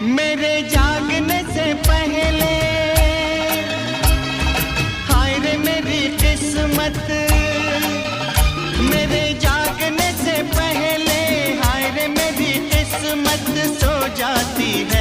मेरे जागने से पहले हाय रे मेरी किस्मत, मेरे जागने से पहले हाय रे मेरी किस्मत सो जाती है।